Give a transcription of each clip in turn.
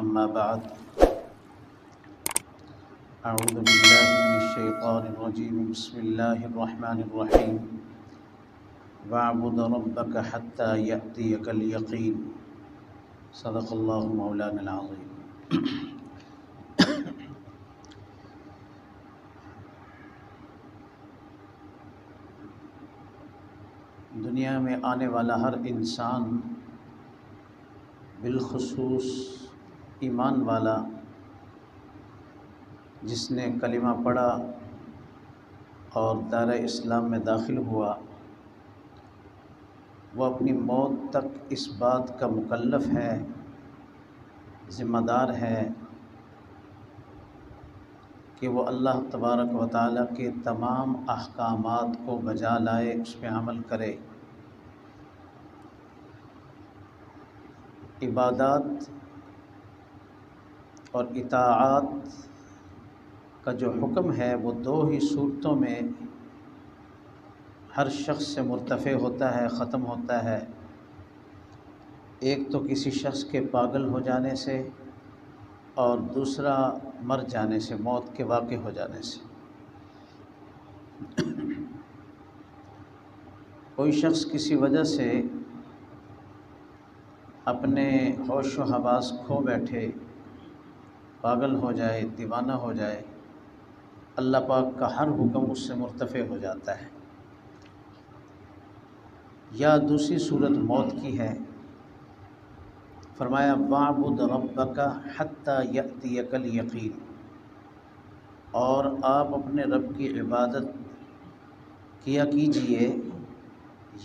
أما بعد أعوذ بالله من الشيطان الرجيم بسم الله الرحمن الرحيم واعبد ربك حتى يأتيك اليقين صدق الله مولانا العظيم۔ دنیا میں آنے والا ہر انسان، بالخصوص ایمان والا جس نے کلمہ پڑھا اور دائرہ اسلام میں داخل ہوا، وہ اپنی موت تک اس بات کا مکلف ہے، ذمہ دار ہے کہ وہ اللہ تبارک و تعالیٰ کے تمام احکامات کو بجا لائے، اس پہ عمل کرے۔ عبادات اور اطاعت کا جو حکم ہے وہ دو ہی صورتوں میں ہر شخص سے مرتفع ہوتا ہے، ختم ہوتا ہے۔ ایک تو کسی شخص کے پاگل ہو جانے سے، اور دوسرا مر جانے سے، موت کے واقع ہو جانے سے۔ کوئی شخص کسی وجہ سے اپنے ہوش و حواس کھو بیٹھے، پاگل ہو جائے، دیوانہ ہو جائے، اللہ پاک کا ہر حکم اس سے مرتفع ہو جاتا ہے۔ یا دوسری صورت موت کی ہے، فرمایا وَاعْبُدْ رَبَّكَ حَتَّى يَأْتِيَكَ الْيَقِينُ، اور آپ اپنے رب کی عبادت کیا کیجئے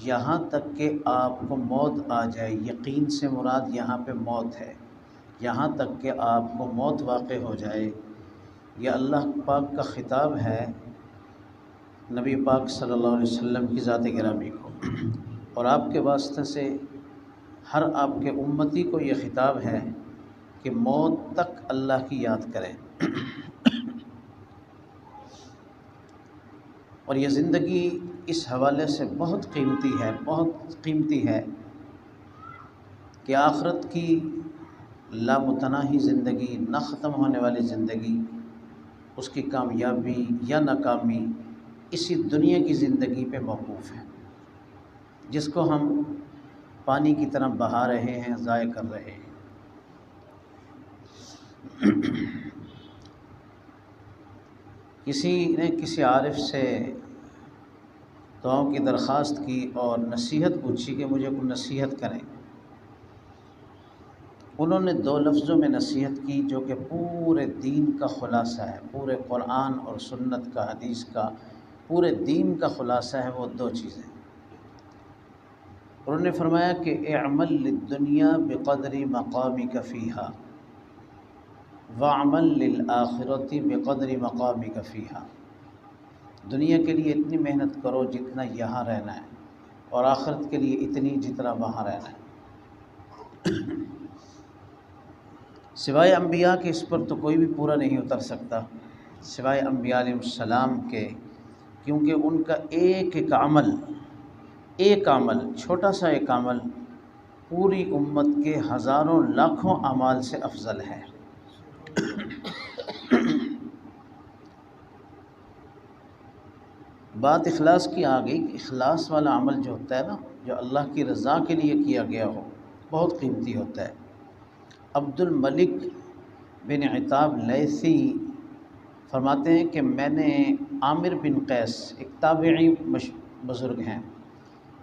یہاں تک کہ آپ کو موت آ جائے۔ یقین سے مراد یہاں پہ موت ہے، یہاں تک کہ آپ کو موت واقع ہو جائے۔ یہ اللہ پاک کا خطاب ہے نبی پاک صلی اللہ علیہ وسلم کی ذات گرامی کو، اور آپ کے واسطے سے ہر آپ کے امتی کو یہ خطاب ہے کہ موت تک اللہ کی یاد کریں۔ اور یہ زندگی اس حوالے سے بہت قیمتی ہے، بہت قیمتی ہے کہ آخرت کی لامتناہی زندگی، نہ ختم ہونے والی زندگی، اس کی کامیابی یا ناکامی اسی دنیا کی زندگی پہ موقوف ہے، جس کو ہم پانی کی طرح بہا رہے ہیں، ضائع کر رہے ہیں۔ کسی نے کسی عارف سے دعاؤں کی درخواست کی اور نصیحت پوچھی کہ مجھے کوئی نصیحت کریں۔ انہوں نے دو لفظوں میں نصیحت کی جو کہ پورے دین کا خلاصہ ہے، پورے قرآن اور سنت کا، حدیث کا، پورے دین کا خلاصہ ہے۔ وہ دو چیزیں انہوں نے فرمایا کہ اعمل للدنیا بقدر مقامک فیہا وعمل للآخرۃ بقدر مقامک فیہا۔ دنیا کے لیے اتنی محنت کرو جتنا یہاں رہنا ہے، اور آخرت کے لیے اتنی جتنا وہاں رہنا ہے۔ سوائے انبیاء کے اس پر تو کوئی بھی پورا نہیں اتر سکتا، سوائے انبیاء علیہ السلام کے، کیونکہ ان کا ایک عمل چھوٹا سا ایک عمل پوری امت کے ہزاروں لاکھوں اعمال سے افضل ہے۔ بات اخلاص کی آ گئی کہ اخلاص والا عمل جو ہوتا ہے نا، جو اللہ کی رضا کے لیے کیا گیا ہو، بہت قیمتی ہوتا ہے۔ عبد الملک بن عتاب لیثی فرماتے ہیں کہ میں نے عامر بن قیس، ایک تابعی بزرگ ہیں،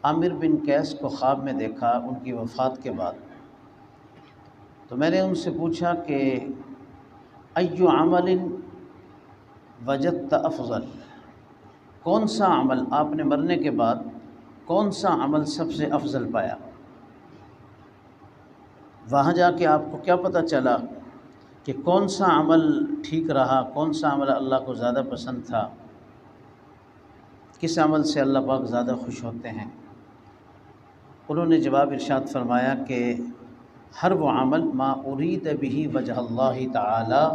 عامر بن قیس کو خواب میں دیکھا ان کی وفات کے بعد۔ تو میں نے ان سے پوچھا کہ ایُّ عمل وجدت افضل، کون سا عمل آپ نے مرنے کے بعد کون سا عمل سب سے افضل پایا؟ وہاں جا کے آپ کو کیا پتہ چلا کہ کون سا عمل ٹھیک رہا، کون سا عمل اللہ کو زیادہ پسند تھا، کس عمل سے اللہ پاک زیادہ خوش ہوتے ہیں؟ انہوں نے جواب ارشاد فرمایا کہ ہر وہ عمل ما ارید بہ وجہ اللہ تعالی،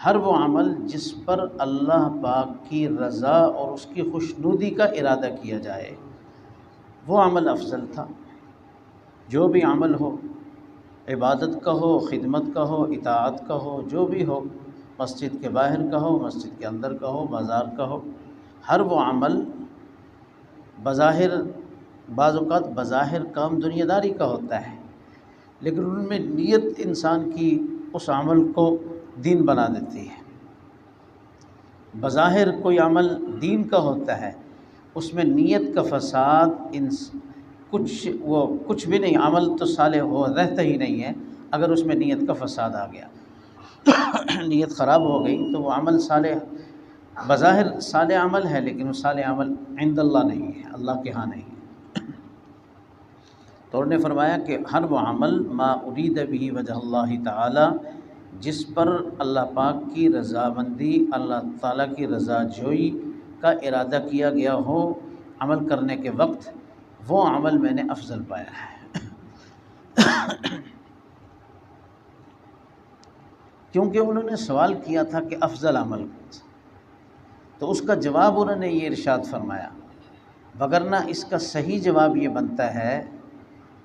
ہر وہ عمل جس پر اللہ پاک کی رضا اور اس کی خوشنودی کا ارادہ کیا جائے، وہ عمل افضل تھا۔ جو بھی عمل ہو، عبادت کا ہو، خدمت کا ہو، اطاعت کا ہو، جو بھی ہو، مسجد کے باہر کا ہو، مسجد کے اندر کا ہو، بازار کا ہو، ہر وہ عمل بظاہر، بعض اوقات بظاہر کام دنیا داری کا ہوتا ہے، لیکن ان میں نیت انسان کی اس عمل کو دین بنا دیتی ہے۔ بظاہر کوئی عمل دین کا ہوتا ہے، اس میں نیت کا فساد کچھ بھی نہیں، عمل تو صالح ہو رہتا ہی نہیں ہے اگر اس میں نیت کا فساد آ گیا۔ نیت خراب ہو گئی تو وہ عمل صالح، بظاہر صالح عمل ہے لیکن وہ صالح عمل عند اللہ نہیں ہے، اللہ کے ہاں نہیں ہے۔ تو انہوں نے فرمایا کہ ہر وہ عمل ما ارید بہ وجہ اللہ تعالی، جس پر اللہ پاک کی رضامندی، اللہ تعالیٰ کی رضا جوئی کا ارادہ کیا گیا ہو عمل کرنے کے وقت، وہ عمل میں نے افضل پایا ہے۔ کیونکہ انہوں نے سوال کیا تھا کہ افضل عمل، تو اس کا جواب انہوں نے یہ ارشاد فرمایا، وگرنہ اس کا صحیح جواب یہ بنتا ہے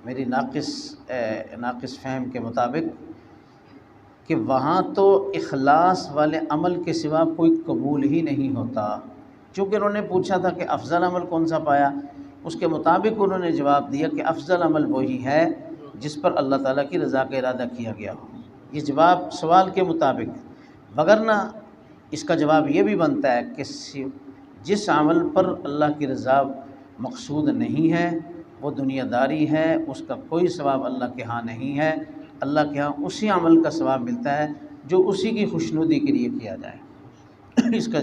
میری ناقص فہم کے مطابق کہ وہاں تو اخلاص والے عمل کے سوا کوئی قبول ہی نہیں ہوتا۔ چونکہ انہوں نے پوچھا تھا کہ افضل عمل کون سا پایا، اس کے مطابق انہوں نے جواب دیا کہ افضل عمل وہی ہے جس پر اللہ تعالیٰ کی رضا کا ارادہ کیا گیا ہو۔ یہ جواب سوال کے مطابق، وگرنہ اس کا جواب یہ بھی بنتا ہے کہ جس عمل پر اللہ کی رضا مقصود نہیں ہے وہ دنیا داری ہے، اس کا کوئی ثواب اللہ کے ہاں نہیں ہے۔ اللہ کے ہاں اسی عمل کا ثواب ملتا ہے جو اسی کی خوشنودی کے لیے کیا جائے۔ اس کا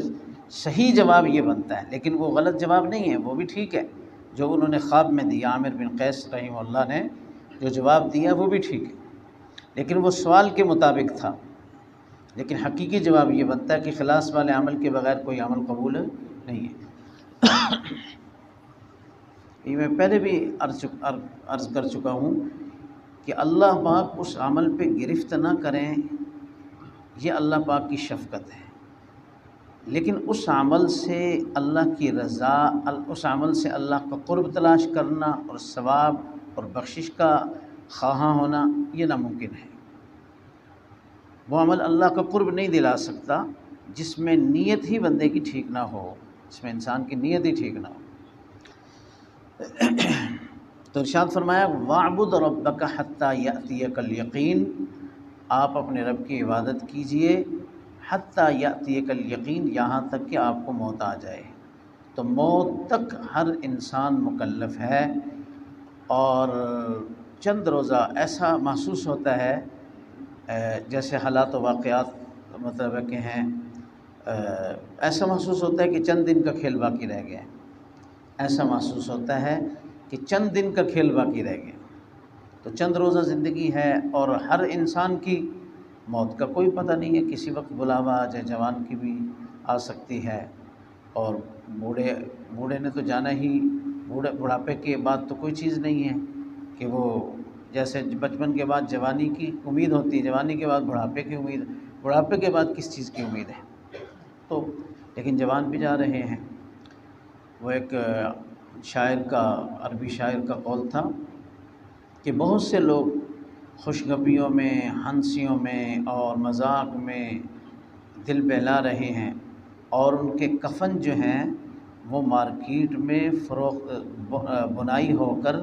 صحیح جواب یہ بنتا ہے، لیکن وہ غلط جواب نہیں ہے، وہ بھی ٹھیک ہے جو انہوں نے خواب میں دیا، عامر بن قیس رحمہ اللہ نے جو جواب دیا وہ بھی ٹھیک ہے، لیکن وہ سوال کے مطابق تھا۔ لیکن حقیقی جواب یہ بنتا ہے کہ خلاص والے عمل کے بغیر کوئی عمل قبول نہیں ہے۔ یہ میں پہلے بھی عرض کر چکا ہوں کہ اللہ پاک اس عمل پہ گرفت نہ کریں، یہ اللہ پاک کی شفقت ہے، لیکن اس عمل سے اللہ کی رضا، اس عمل سے اللہ کا قرب تلاش کرنا اور ثواب اور بخشش کا خواہاں ہونا یہ ناممکن ہے۔ وہ عمل اللہ کا قرب نہیں دلا سکتا جس میں نیت ہی بندے کی ٹھیک نہ ہو، جس میں انسان کی نیت ہی ٹھیک نہ ہو۔ تو ارشاد فرمایا وَاعْبُدْ رَبَّكَ حَتَّى يَأْتِيَكَ الْيَقِينُ، آپ اپنے رب کی عبادت کیجئے حَتَّى يَأْتِيَكَ الْيَقِينُ، یہاں تک کہ آپ کو موت آ جائے۔ تو موت تک ہر انسان مکلف ہے، اور چند روزہ ایسا محسوس ہوتا ہے جیسے حالات و واقعات مطلب ہے کہ ہیں، ایسا محسوس ہوتا ہے کہ چند دن کا کھیل باقی رہ گیا، ایسا محسوس ہوتا ہے کہ چند دن کا کھیل باقی رہ گیا۔ تو چند روزہ زندگی ہے، اور ہر انسان کی موت کا کوئی پتہ نہیں ہے، کسی وقت بلاوا آ جائے، جوان کی بھی آ سکتی ہے، اور بوڑھے نے تو جانا ہی، بڑھاپے کے بعد تو کوئی چیز نہیں ہے کہ وہ جیسے بچپن کے بعد جوانی کی امید ہوتی ہے، جوانی کے بعد بڑھاپے کی امید، بڑھاپے کے بعد کس چیز کی امید ہے؟ تو لیکن جوان بھی جا رہے ہیں۔ وہ ایک شاعر کا، عربی شاعر کا قول تھا کہ بہت سے لوگ خوشگپیوں میں، ہنسیوں میں اور مذاق میں دل بہلا رہے ہیں، اور ان کے کفن جو ہیں وہ مارکیٹ میں بنائی ہو کر،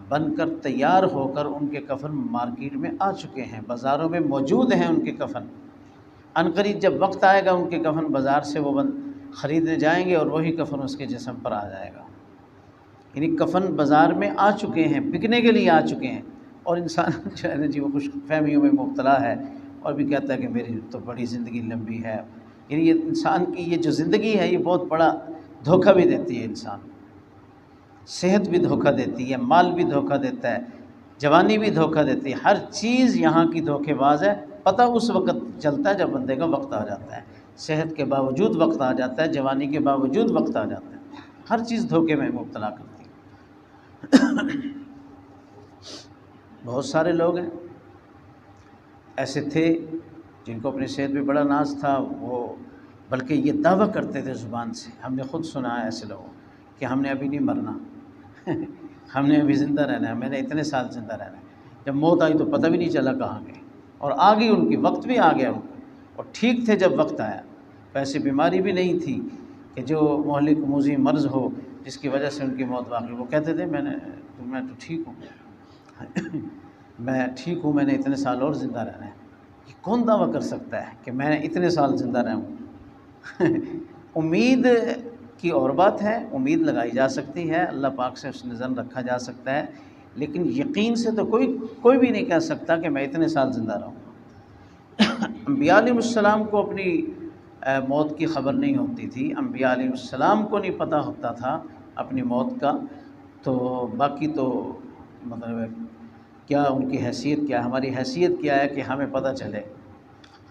بن کر، تیار ہو کر ان کے کفن مارکیٹ میں آ چکے ہیں، بازاروں میں موجود ہیں ان کے کفن۔ عنقریب جب وقت آئے گا ان کے کفن بازار سے وہ خریدنے جائیں گے، اور وہی کفن اس کے جسم پر آ جائے گا۔ یعنی کفن بازار میں آ چکے ہیں، بکنے کے لیے آ چکے ہیں، اور انسان جو ہے نا جی وہ خوش فہمیوں میں مبتلا ہے، اور بھی کہتا ہے کہ میری تو بڑی زندگی لمبی ہے۔ یعنی یہ انسان کی یہ جو زندگی ہے یہ بہت بڑا دھوکہ بھی دیتی ہے انسان، صحت بھی دھوکہ دیتی ہے، مال بھی دھوکہ دیتا ہے، جوانی بھی دھوکہ دیتی ہے، ہر چیز یہاں کی دھوکے باز ہے۔ پتہ اس وقت چلتا ہے جب بندے کا وقت آ جاتا ہے، صحت کے باوجود وقت آ جاتا ہے، جوانی کے باوجود وقت آ جاتا ہے، ہر چیز دھوکے میں مبتلا کرتی ہے۔ بہت سارے لوگ ہیں ایسے تھے جن کو اپنی صحت پہ بڑا ناز تھا، وہ بلکہ یہ دعویٰ کرتے تھے زبان سے، ہم نے خود سنا ہے ایسے لوگوں کہ ہم نے ابھی نہیں مرنا، ہم نے ابھی زندہ رہنا ہے، میں نے اتنے سال زندہ رہنا ہے، جب موت آئی تو پتہ بھی نہیں چلا کہاں گئے، اور آ گئی ان کی، وقت بھی آ گیا ان کا، اور ٹھیک تھے جب وقت آیا، ویسے بیماری بھی نہیں تھی کہ جو مہلک موذی مرض ہو جس کی وجہ سے ان کی موت واقع۔ وہ کہتے تھے میں تو ٹھیک ہوں میں ٹھیک ہوں، میں نے اتنے سال اور زندہ رہنا ہے۔ یہ کون دعویٰ کر سکتا ہے کہ میں نے اتنے سال زندہ رہوں؟ امید کی اور بات ہے، امید لگائی جا سکتی ہے، اللہ پاک سے اس نظر رکھا جا سکتا ہے، لیکن یقین سے تو کوئی بھی نہیں کہہ سکتا کہ میں اتنے سال زندہ رہوں۔ انبیاء علیہ السلام کو اپنی موت کی خبر نہیں ہوتی تھی، انبیاء علیہ السلام کو نہیں پتہ ہوتا تھا اپنی موت کا، تو باقی تو مطلب کیا ان کی حیثیت کیا ہے، ہماری حیثیت کیا ہے کہ ہمیں پتہ چلے۔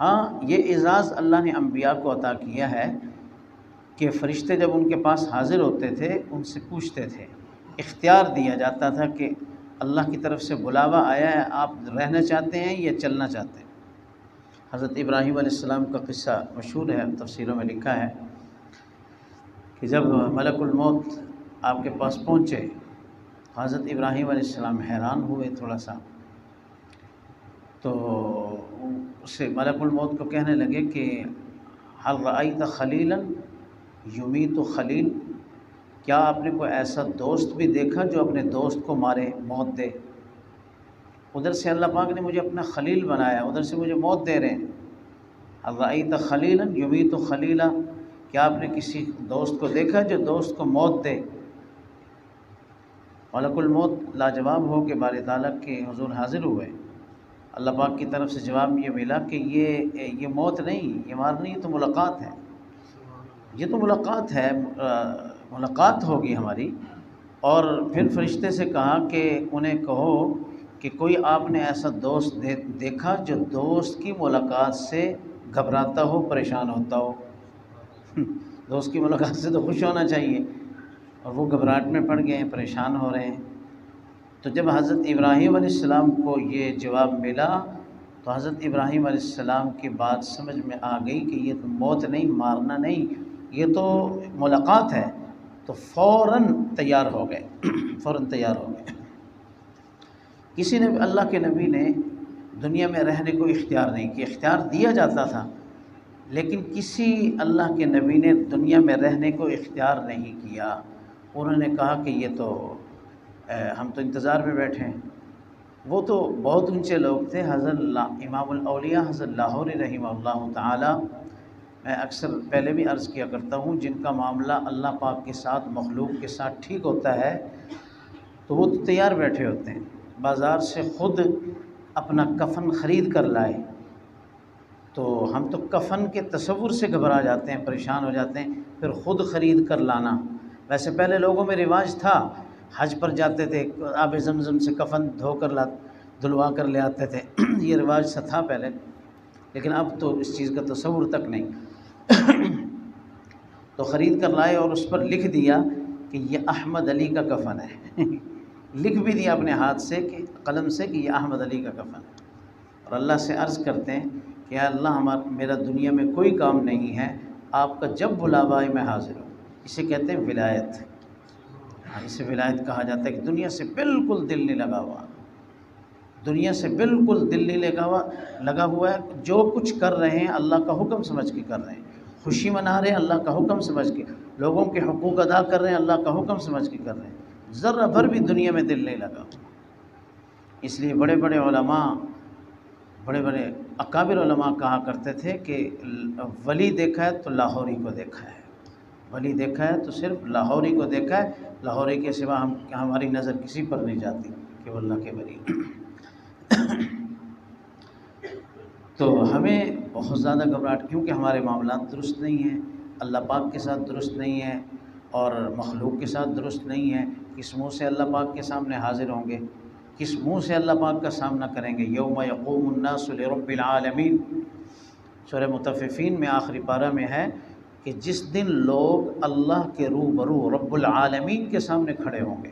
ہاں، یہ اعزاز اللہ نے انبیاء کو عطا کیا ہے کہ فرشتے جب ان کے پاس حاضر ہوتے تھے ان سے پوچھتے تھے، اختیار دیا جاتا تھا کہ اللہ کی طرف سے بلاوا آیا ہے، آپ رہنا چاہتے ہیں یا چلنا چاہتے ہیں۔ حضرت ابراہیم علیہ السلام کا قصہ مشہور ہے، تفسیروں میں لکھا ہے کہ جب ملک الموت آپ کے پاس پہنچے، حضرت ابراہیم علیہ السلام حیران ہوئے تھوڑا سا، تو اس سے ملک الموت کو کہنے لگے کہ حل رأیت خلیلا یمیت خلیل، کیا آپ نے کوئی ایسا دوست بھی دیکھا جو اپنے دوست کو مارے، موت دے؟ ادھر سے اللہ پاک نے مجھے اپنا خلیل بنایا، ادھر سے مجھے موت دے رہے ہیں۔ حل رأیت خلیلا یمیت خلیلا، کیا آپ نے کسی دوست کو دیکھا جو دوست کو موت دے؟ ملک الموت لاجواب ہو کے باری تعالیٰ کے حضور حاضر ہوئے، اللہ پاک کی طرف سے جواب یہ ملا کہ یہ موت نہیں، یہ مار نہیں، یہ تو ملاقات ہے، یہ تو ملاقات ہے، ملاقات ہوگی ہماری۔ اور پھر فرشتے سے کہا کہ انہیں کہو کہ کوئی آپ نے ایسا دوست دیکھا جو دوست کی ملاقات سے گھبراتا ہو، پریشان ہوتا ہو؟ دوست کی ملاقات سے تو خوش ہونا چاہیے، اور وہ گھبراہٹ میں پڑ گئے ہیں، پریشان ہو رہے ہیں۔ تو جب حضرت ابراہیم علیہ السلام کو یہ جواب ملا تو حضرت ابراہیم علیہ السلام کی بات سمجھ میں آ گئی کہ یہ تو موت نہیں، مارنا نہیں، یہ تو ملاقات ہے، تو فوراً تیار ہو گئے فوراً تیار ہو گئے۔ کسی نے اللہ کے نبی نے دنیا میں رہنے کو اختیار نہیں کیا، اختیار دیا جاتا تھا، لیکن کسی اللہ کے نبی نے دنیا میں رہنے کو اختیار نہیں کیا۔ انہوں نے کہا کہ یہ تو ہم تو انتظار میں بیٹھے ہیں۔ وہ تو بہت اونچے لوگ تھے، حضرت امام الاولیاء حضرت لاہوری رحمہ اللہ تعالی، میں اکثر پہلے بھی عرض کیا کرتا ہوں، جن کا معاملہ اللہ پاک کے ساتھ، مخلوق کے ساتھ ٹھیک ہوتا ہے تو وہ تو تیار بیٹھے ہوتے ہیں، بازار سے خود اپنا کفن خرید کر لائے۔ تو ہم تو کفن کے تصور سے گھبرا جاتے ہیں، پریشان ہو جاتے ہیں، پھر خود خرید کر لانا۔ ویسے پہلے لوگوں میں رواج تھا، حج پر جاتے تھے آب زمزم سے کفن دھلوا کر لے آتے تھے، یہ رواج سا تھا پہلے، لیکن اب تو اس چیز کا تصور تک نہیں۔ تو خرید کر لائے اور اس پر لکھ دیا کہ یہ احمد علی کا کفن ہے، لکھ بھی دیا اپنے ہاتھ سے کہ قلم سے کہ یہ احمد علی کا کفن ہے، اور اللہ سے عرض کرتے ہیں کہ یا اللہ میرا دنیا میں کوئی کام نہیں ہے، آپ کا جب بلاوا آئے میں حاضر ہوں۔ اسے کہتے ہیں ولایت، اسے ولایت کہا جاتا ہے کہ دنیا سے بالکل دل نہیں لگا ہوا، دنیا سے بالکل دل نہیں لگا ہوا ہے، جو کچھ کر رہے ہیں اللہ کا حکم سمجھ کے کر رہے ہیں، خوشی منا رہے ہیں اللہ کا حکم سمجھ کے، لوگوں کے حقوق ادا کر رہے ہیں اللہ کا حکم سمجھ کے کر رہے ہیں، ذرہ بھر بھی دنیا میں دل نہیں لگا ہوا۔ اس لیے بڑے بڑے علماء، بڑے بڑے اکابر علماء کہا کرتے تھے کہ ولی دیکھا ہے تو لاہوری کو دیکھا ہے، ولی دیکھا ہے تو صرف لاہوری کو دیکھا ہے، لاہوری کے سوا ہماری نظر کسی پر نہیں جاتی کہ وہ اللہ کے ولی۔ تو ہمیں بہت زیادہ گھبراہٹ، کیونکہ ہمارے معاملات درست نہیں ہیں، اللہ پاک کے ساتھ درست نہیں ہیں اور مخلوق کے ساتھ درست نہیں ہیں۔ کس منہ سے اللہ پاک کے سامنے حاضر ہوں گے، کس منہ سے اللہ پاک کا سامنا کریں گے؟ یوم یقوم الناس لرب العالمین، سورہ مطففین میں آخری پارہ میں ہے کہ جس دن لوگ اللہ کے روبرو رب العالمین کے سامنے کھڑے ہوں گے۔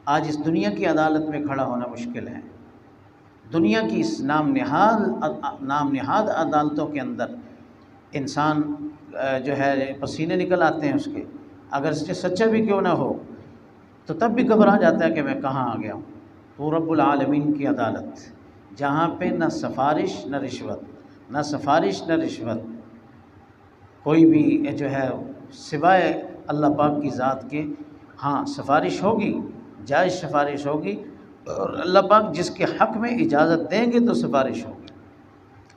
آج اس دنیا کی عدالت میں کھڑا ہونا مشکل ہے، دنیا کی اس نام نہاد عدالتوں کے اندر انسان جو ہے پسینے نکل آتے ہیں اس کے، اگر اس سے سچا بھی کیوں نہ ہو تو تب بھی گھبرا جاتا ہے کہ میں کہاں آ گیا ہوں۔ تو رب العالمین کی عدالت جہاں پہ نہ سفارش نہ رشوت، نہ سفارش نہ رشوت، کوئی بھی جو ہے سوائے اللہ پاک کی ذات کے، ہاں سفارش ہوگی، جائز سفارش ہوگی، اور اللہ پاک جس کے حق میں اجازت دیں گے تو سفارش ہوگی،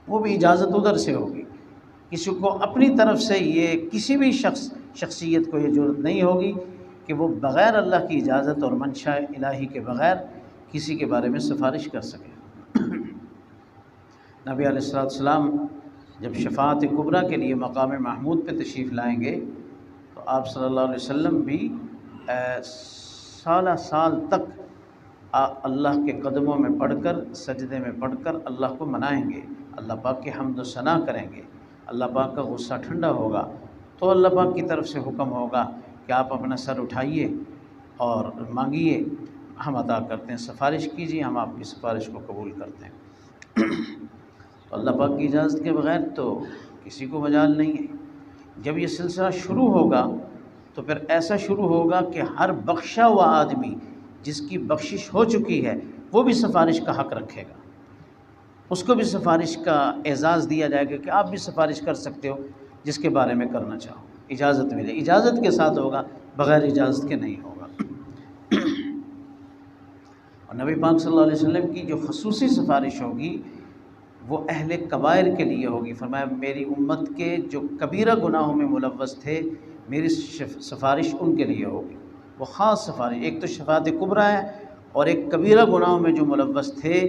وہ بھی اجازت ادھر سے ہوگی۔ کسی کو اپنی طرف سے یہ کسی بھی شخصیت کو یہ ضرورت نہیں ہوگی کہ وہ بغیر اللہ کی اجازت اور منشاء الہی کے بغیر کسی کے بارے میں سفارش کر سکے۔ نبی علیہ السلام جب شفاعت کبریٰ کے لیے مقام محمود پہ تشریف لائیں گے تو آپ صلی اللہ علیہ وسلم بھی سالہ سال تک اللہ کے قدموں میں پڑھ کر، سجدے میں پڑھ کر اللہ کو منائیں گے، اللہ پاک کی حمد و ثنا کریں گے، اللہ پاک کا غصہ ٹھنڈا ہوگا تو اللہ پاک کی طرف سے حکم ہوگا کہ آپ اپنا سر اٹھائیے اور مانگیے، ہم عطا کرتے ہیں، سفارش کیجیے، ہم آپ کی سفارش کو قبول کرتے ہیں۔ تو اللہ پاک کی اجازت کے بغیر تو کسی کو مجال نہیں ہے۔ جب یہ سلسلہ شروع ہوگا تو پھر ایسا شروع ہوگا کہ ہر بخشا ہوا آدمی جس کی بخشش ہو چکی ہے وہ بھی سفارش کا حق رکھے گا، اس کو بھی سفارش کا اعزاز دیا جائے گا کہ آپ بھی سفارش کر سکتے ہو جس کے بارے میں کرنا چاہو، اجازت ملے، اجازت کے ساتھ ہوگا، بغیر اجازت کے نہیں ہوگا۔ اور نبی پاک صلی اللہ علیہ وسلم کی جو خصوصی سفارش ہوگی وہ اہل کبائر کے لیے ہوگی۔ فرمایا میری امت کے جو کبیرہ گناہوں میں ملوث تھے میری سفارش ان کے لیے ہوگی، وہ خاص سفارش۔ ایک تو شفاعت کبریٰ ہے، اور ایک کبیرہ گناہوں میں جو ملوث تھے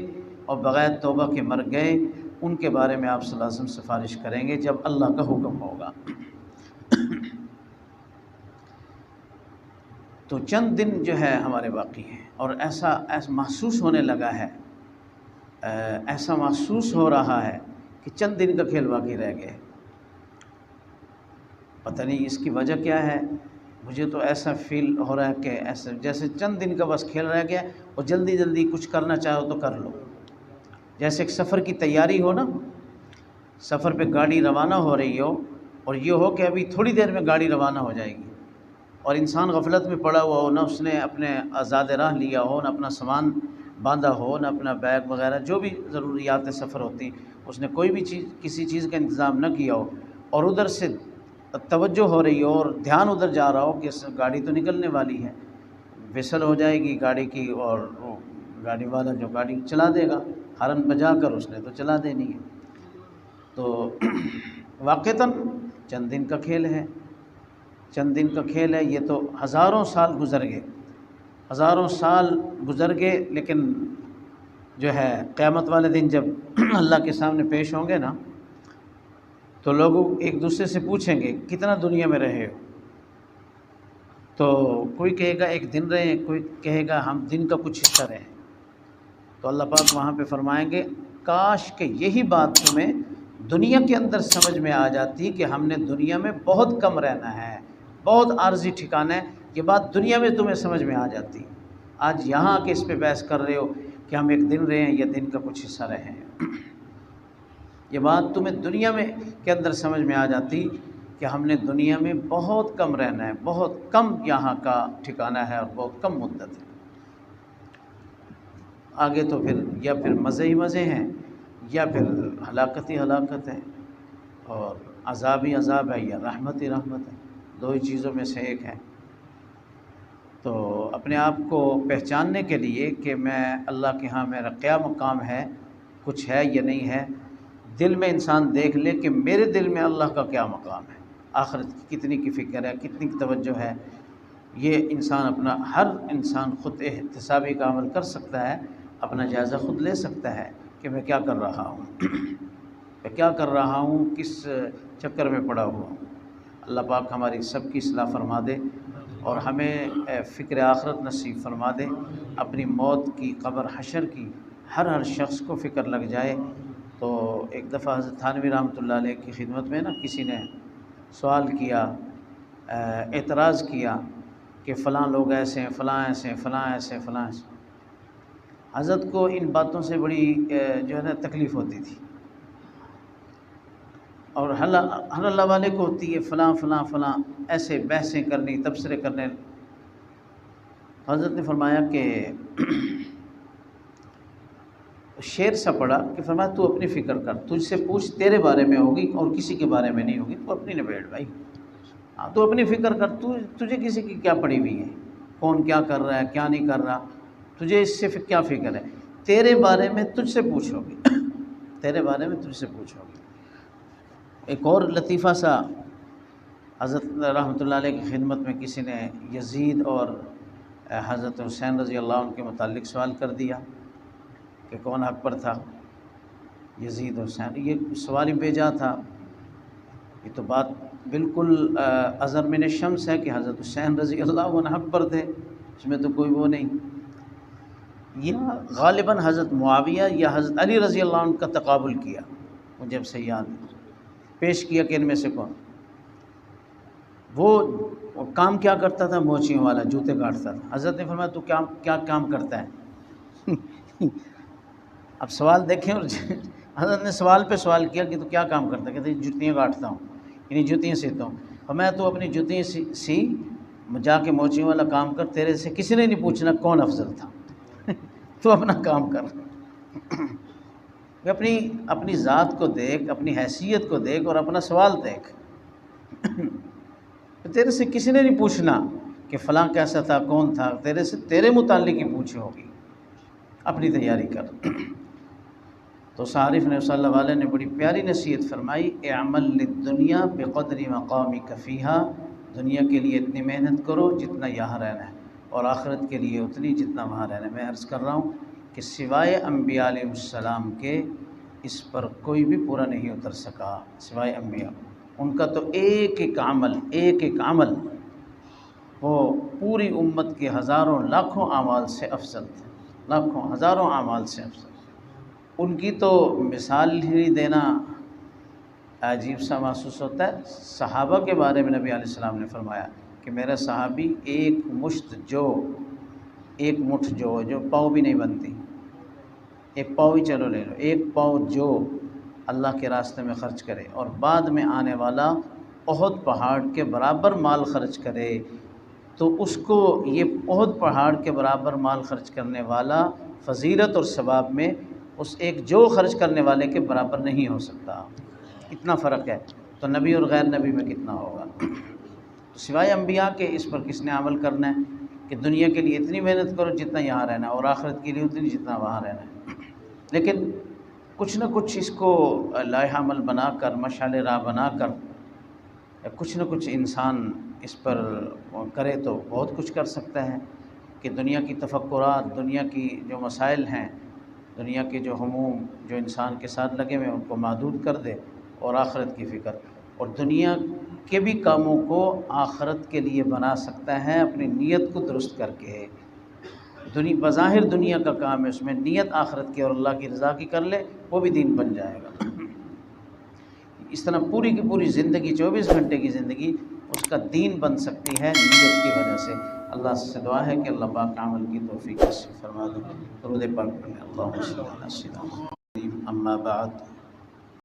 اور بغیر توبہ کے مر گئے ان کے بارے میں آپ صلی اللہ علیہ وسلم سفارش کریں گے جب اللہ کا حکم ہوگا۔ تو چند دن جو ہے ہمارے باقی ہیں، اور ایسا محسوس ہونے لگا ہے، ایسا محسوس ہو رہا ہے کہ چند دن کا کھیل باقی رہ گئے۔ پتہ نہیں اس کی وجہ کیا ہے، مجھے تو ایسا فیل ہو رہا ہے کہ ایسا جیسے چند دن کا بس کھیل رہ گیا اور جلدی جلدی کچھ کرنا چاہو تو کر لو۔ جیسے ایک سفر کی تیاری ہو نا، سفر پہ گاڑی روانہ ہو رہی ہو اور یہ ہو کہ ابھی تھوڑی دیر میں گاڑی روانہ ہو جائے گی، اور انسان غفلت میں پڑا ہوا ہو، نہ اس نے اپنے آزاد راہ لیا ہو، نہ اپنا سامان باندھا ہو، نہ اپنا بیگ وغیرہ جو بھی ضروریات سفر ہوتی اس نے کوئی بھی چیز کسی چیز کا انتظام نہ کیا ہو، اور ادھر سے توجہ ہو رہی ہو اور دھیان ادھر جا رہا ہو کہ گاڑی تو نکلنے والی ہے، وصل ہو جائے گی گاڑی کی، اور وہ گاڑی والا جو گاڑی چلا دے گا ہارن بجا کر اس نے تو چلا دینی ہے۔ تو واقعتاً چند دن کا کھیل ہے، چند دن کا کھیل ہے، یہ تو ہزاروں سال گزر گئے، ہزاروں سال گزر گئے، لیکن جو ہے قیامت والے دن جب اللہ کے سامنے پیش ہوں گے نا تو لوگ ایک دوسرے سے پوچھیں گے کتنا دنیا میں رہے ہو، تو کوئی کہے گا ایک دن رہے، کوئی کہے گا ہم دن کا کچھ حصہ رہے۔ تو اللہ پاک وہاں پہ فرمائیں گے کاش کہ یہی بات تمہیں دنیا کے اندر سمجھ میں آ جاتی کہ ہم نے دنیا میں بہت کم رہنا ہے، بہت عارضی ٹھکانا ہے، یہ بات دنیا میں تمہیں سمجھ میں آ جاتی۔ آج یہاں آ کے اس پہ بحث کر رہے ہو کہ ہم ایک دن رہے ہیں یا دن کا کچھ حصہ رہے ہیں، یہ بات تمہیں دنیا میں کے اندر سمجھ میں آ جاتی کہ ہم نے دنیا میں بہت کم رہنا ہے، بہت کم یہاں کا ٹھکانہ ہے اور بہت کم مدت ہے۔ آگے تو پھر یا پھر مزے ہی مزے ہیں یا پھر ہلاکت ہی ہلاکت ہے، اور عذاب ہی عذاب ہے یا رحمت ہی رحمت ہے، دو ہی چیزوں میں سے ایک ہے۔ تو اپنے آپ کو پہچاننے کے لیے کہ میں اللہ کے ہاں میرا کیا مقام ہے، کچھ ہے یا نہیں ہے، دل میں انسان دیکھ لے کہ میرے دل میں اللہ کا کیا مقام ہے، آخرت کی کتنی کی فکر ہے، کتنی کی توجہ ہے۔ یہ انسان اپنا، ہر انسان خود احتسابی کا عمل کر سکتا ہے، اپنا جائزہ خود لے سکتا ہے کہ میں کیا کر رہا ہوں، میں کیا کر رہا ہوں، کس چکر میں پڑا ہوا ہوں۔ اللہ پاک ہماری سب کی اصلاح فرما دے اور ہمیں فکر آخرت نصیب فرما دے، اپنی موت کی، قبر حشر کی ہر شخص کو فکر لگ جائے۔ تو ایک دفعہ حضرت تھانوی رحمۃ اللہ علیہ کی خدمت میں نا کسی نے سوال کیا، اعتراض کیا کہ فلاں لوگ ایسے ہیں، فلاں ایسے ہیں، فلاں ایسے ہیں، فلاں ایسے۔ حضرت کو ان باتوں سے بڑی جو ہے نا تکلیف ہوتی تھی، اور ہر اللہ والے کو ہوتی ہے فلاں فلاں فلاں ایسے بحثیں کرنی، تبصرے کرنے۔ حضرت نے فرمایا کہ شعر سا پڑا کہ فرمایا تو اپنی فکر کر، تجھ سے پوچھ تیرے بارے میں ہوگی اور کسی کے بارے میں نہیں ہوگی، تو اپنی نبیڑ بھائی، ہاں تو اپنی فکر کر، تجھے کسی کی کیا پڑی ہوئی ہے، کون کیا کر رہا ہے کیا نہیں کر رہا، تجھے اس سے کیا فکر ہے، تیرے بارے میں تجھ سے پوچھو گی تیرے بارے میں تجھ سے پوچھو گی۔ ایک اور لطیفہ سا، حضرت رحمۃ اللہ علیہ کی خدمت میں کسی نے یزید اور حضرت حسین رضی اللہ عنہ کے متعلق سوال کر دیا کہ کون حق پر تھا، یزید اور حسین۔ یہ سوال ہی بے جا تھا، یہ تو بات بالکل ازر من الشمس ہے کہ حضرت حسین رضی اللہ عنہ حق پر تھے، اس میں تو کوئی وہ نہیں، یا غالباً حضرت معاویہ یا حضرت علی رضی اللہ عنہ کا تقابل کیا، مجھے اب سے یاد ہے، پیش کیا کہ ان میں سے کون۔ وہ کام کیا کرتا تھا، موچیوں والا، جوتے کاٹتا تھا۔ حضرت نے فرمایا تو کیا کام کرتا ہے اب سوال دیکھیں، اور حضرت نے سوال پہ سوال کیا کہ تو کیا کام کرتا ہے، کہتے ہیں جوتیاں کاٹتا ہوں، یعنی جوتیاں سیتا ہوں۔ فرمایا تو اپنی جوتیاں سی، جا کے موچیوں والا کام کر، تیرے سے کسی نے نہیں پوچھنا کون افضل تھا تو اپنا کام کر اپنی ذات کو دیکھ، اپنی حیثیت کو دیکھ اور اپنا سوال دیکھ تیرے سے کسی نے نہیں پوچھنا کہ فلاں کیسا تھا کون تھا، تیرے متعلق ہی پوچھی ہوگی، اپنی تیاری کر۔ تو عارف نے صلی اللہ علیہ نے بڑی پیاری نصیحت فرمائی، اعمل للدنیا بقدر مقامک فیہا، دنیا کے لیے اتنی محنت کرو جتنا یہاں رہنا ہے، اور آخرت کے لیے اتنی جتنا وہاں رہنا ہے۔ میں عرض کر رہا ہوں کہ سوائے انبیاء علیہ السلام کے اس پر کوئی بھی پورا نہیں اتر سکا، سوائے انبیاء۔ ان کا تو ایک ایک عمل وہ پوری امت کے ہزاروں لاکھوں اعمال سے افضل تھے، لاکھوں ہزاروں اعمال سے افضل۔ ان کی تو مثال ہی دینا عجیب سا محسوس ہوتا ہے۔ صحابہ کے بارے میں نبی علیہ السلام نے فرمایا کہ میرا صحابی ایک مٹھ جو پاؤ بھی نہیں بنتی، ایک پاؤ ہی چلو لے لو، ایک پاؤ جو اللہ کے راستے میں خرچ کرے اور بعد میں آنے والا احد پہاڑ کے برابر مال خرچ کرے، تو اس کو یہ احد پہاڑ کے برابر مال خرچ کرنے والا فضیلت اور ثواب میں اس ایک جو خرچ کرنے والے کے برابر نہیں ہو سکتا، اتنا فرق ہے۔ تو نبی اور غیر نبی میں کتنا ہوگا۔ تو سوائے انبیاء کے اس پر کس نے عمل کرنا ہے کہ دنیا کے لیے اتنی محنت کرو جتنا یہاں رہنا ہے، اور آخرت کے لیے اتنی جتنا وہاں رہنا ہے۔ لیکن کچھ نہ کچھ اس کو لائحہ عمل بنا کر، مشعل راہ بنا کر کچھ نہ کچھ انسان اس پر کرے تو بہت کچھ کر سکتا ہے کہ دنیا کی تفکرات، دنیا کی جو مسائل ہیں، دنیا کے جو ہموم جو انسان کے ساتھ لگے ہوئے ان کو محدود کر دے، اور آخرت کی فکر اور دنیا کے بھی کاموں کو آخرت کے لیے بنا سکتا ہے اپنی نیت کو درست کر کے۔ بظاہر دنیا کا کام ہے، اس میں نیت آخرت کی اور اللہ کی رضا کی کر لے، وہ بھی دین بن جائے گا۔ اس طرح پوری کی پوری زندگی، 24 گھنٹے کی زندگی اس کا دین بن سکتی ہے نیت کی وجہ سے۔ اللہ سے دعا ہے کہ اللہ پاک عمل کی توفیق نصیب فرما دے۔ درود پاک پڑھیں، اللہم صلی علی سیدنا محمد۔ اما بعد